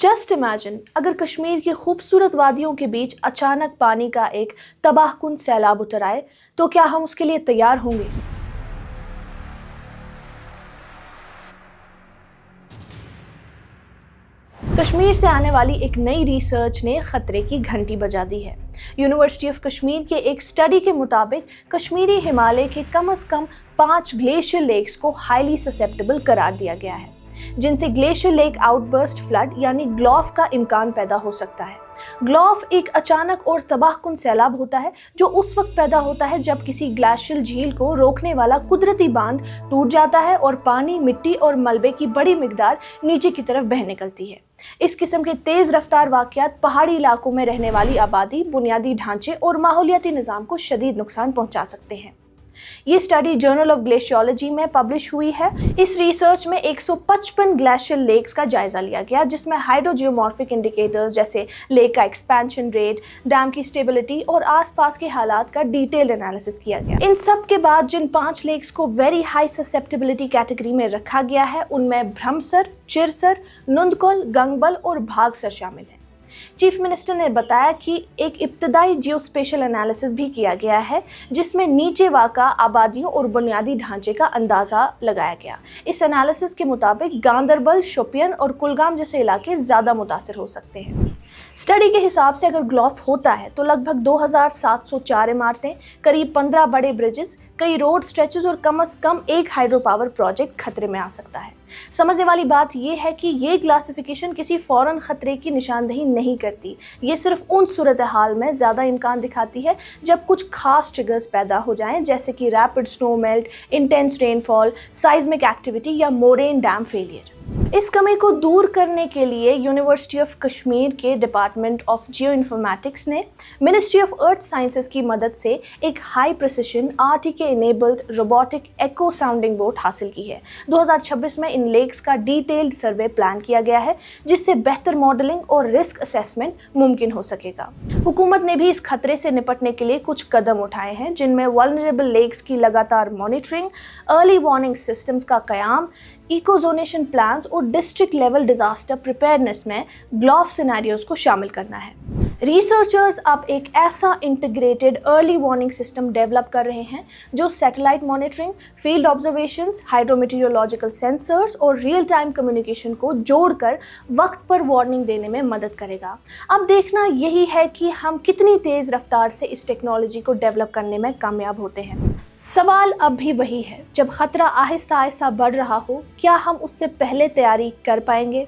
Just imagine अगर कश्मीर की खूबसूरत वादियों के बीच अचानक पानी का एक तबाहकुन सैलाब उतर आए तो क्या हम उसके लिए तैयार होंगे? कश्मीर से आने वाली एक नई रिसर्च ने खतरे की घंटी बजा दी है। यूनिवर्सिटी ऑफ कश्मीर के एक स्टडी के मुताबिक कश्मीरी हिमालय के कम से कम 5 ग्लेशियर लेक्स को हाईली ससेप्टेबल करार दिया गया है, जिनसे ग्लेशियर लेक आउटबर्स्ट फ्लड यानी ग्लॉफ का इम्कान पैदा हो सकता है। ग्लॉफ एक अचानक और तबाहकुन सैलाब होता है जो उस वक्त पैदा होता है जब किसी ग्लेशियल झील को रोकने वाला कुदरती बांध टूट जाता है और पानी, मिट्टी और मलबे की बड़ी मिकदार नीचे की तरफ बह निकलती है। इस किस्म के तेज रफ्तार वाकयात पहाड़ी इलाकों में रहने वाली आबादी, बुनियादी ढांचे और माहौलियाती निज़ाम को शदीद नुकसान पहुंचा सकते हैं। ये स्टडी जर्नल ऑफ ग्लेशियोलॉजी में पब्लिश हुई है। इस रिसर्च में 155 ग्लेशियल लेक्स का जायजा लिया गया, जिसमें हाइड्रोजियोमॉर्फिक इंडिकेटर्स जैसे लेक का एक्सपेंशन रेट, डैम की स्टेबिलिटी और आसपास के हालात का डिटेल्ड एनालिसिस किया गया। इन सब के बाद जिन 5 लेक्स को वेरी हाई ससेप्टेबिलिटी कैटेगरी में रखा गया है उनमें भ्रमसर, चिरसर, नुंदकोल, गंगबल और भागसर शामिल हैं। चीफ मिनिस्टर ने बताया कि एक इब्तदाई जियोस्पेशल एनालिसिस भी किया गया है, जिसमें नीचे वाक़ा आबादियों और बुनियादी ढांचे का अंदाज़ा लगाया गया। इस एनालिसिस के मुताबिक गांदरबल, शोपियन और कुलगाम जैसे इलाके ज़्यादा मुतासिर हो सकते हैं। स्टडी के हिसाब से अगर ग्लॉफ होता है तो लगभग 2704 इमारतें, करीब 15 बड़े ब्रिजेस, कई रोड स्ट्रेचेस और कम से कम एक हाइड्रो पावर प्रोजेक्ट खतरे में आ सकता है। समझने वाली बात यह है कि ये क्लासिफिकेशन किसी फौरन खतरे की निशानदेही नहीं करती। ये सिर्फ उन सूरत हाल में ज़्यादा इम्कान दिखाती है जब कुछ खास ट्रिगर्स पैदा हो जाएं, जैसे कि rapid snow melt, intense rainfall, seismic activity या मोरेन डैम फेलियर। इस कमी को दूर करने के लिए यूनिवर्सिटी ऑफ कश्मीर के डिपार्टमेंट ऑफ जियो इन्फॉर्मेटिक्स ने मिनिस्ट्री ऑफ अर्थ साइंसेज की मदद से एक high precision RTK enabled robotic echo sounding boat हासिल की है। 2026 में इन लेक्स का डिटेल्ड सर्वे प्लान किया गया है, जिससे बेहतर मॉडलिंग और रिस्क असेसमेंट मुमकिन हो सकेगा। हुकूमत ने भी इस खतरे से निपटने के लिए कुछ कदम उठाए हैं, जिनमें वल्नरेबल लेक्स की लगातार मॉनिटरिंग, अर्ली वार्निंग सिस्टम्स का क़याम, इकोजोनेशन प्लान्स और डिस्ट्रिक्ट लेवल डिजास्टर प्रिपेयरनेस में ग्लॉफ सिनेरियोज को शामिल करना है। रिसर्चर्स अब एक ऐसा integrated early warning system develop कर रहे हैं जो satellite monitoring, field observations, hydrometeorological sensors और रियल टाइम कम्युनिकेशन को जोड़कर वक्त पर वार्निंग देने में मदद करेगा। अब देखना यही है कि हम कितनी तेज़ रफ्तार से इस टेक्नोलॉजी को डेवलप करने में कामयाब होते हैं। सवाल अब भी वही है, जब खतरा आहिस्ता आहिस्ता बढ़ रहा हो, क्या हम उससे पहले तैयारी कर पाएंगे?